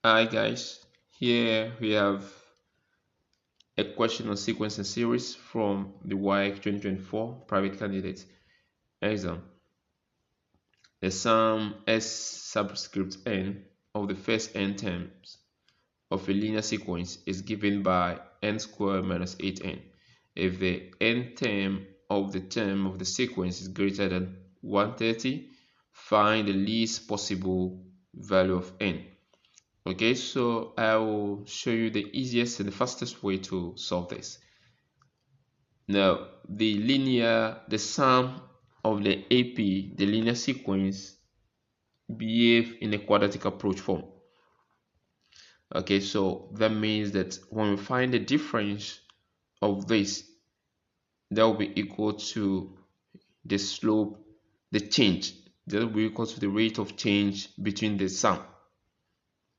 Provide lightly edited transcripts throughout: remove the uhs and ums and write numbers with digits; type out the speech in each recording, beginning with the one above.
Hi guys, here we have a question on sequence and series from the WAEC 2024 private candidate exam. The sum S subscript n of the first n terms of a linear sequence is given by n squared minus 8n. If the n term of the sequence is greater than 130, find the least possible value of n. Okay, so I will show you the easiest and the fastest way to solve this. Now, the sum of the AP, the linear sequence, behave in a quadratic approach form. Okay, so that means that when we find the difference of this, that will be equal to the slope, the change, that will be equal to the rate of change between the sum.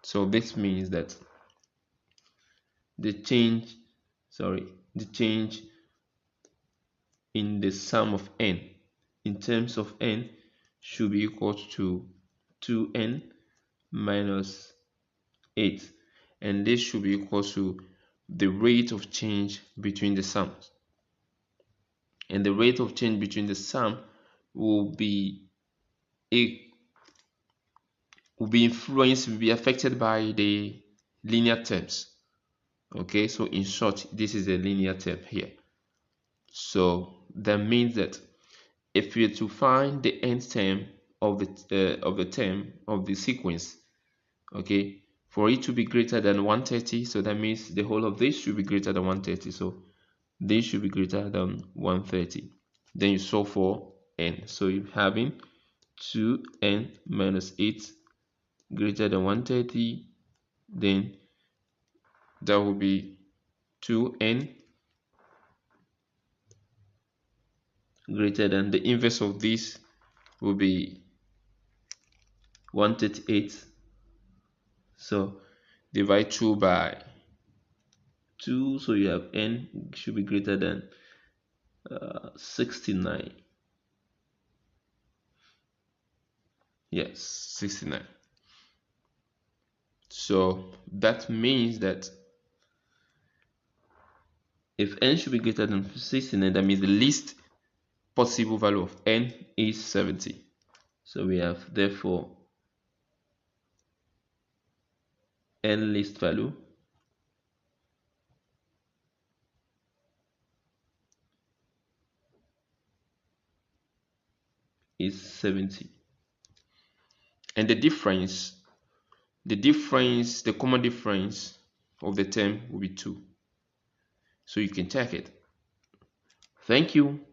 So this means that the change in the sum of n in terms of n should be equal to 2n minus 8, and this should be equal to the rate of change between the sums, and the rate of change between the sum will be affected by the linear terms. Okay, so in short, this is a linear term here. So that means that if we are to find the nth term of the term of the sequence, okay, for it to be greater than 130, so that means the whole of this should be greater than 130. So this should be greater than 130. Then you solve for n. So you're having 2n minus 8 greater than 130. Then that will be 2n greater than the inverse of this will be 138. So divide 2 by 2, so you have n should be greater than 69. Yes, 69. So that means that if n should be greater than 69, that means the least possible value of n is 70. So we have therefore n least value is 70, and the common difference of the term will be 2. So you can check it. Thank you.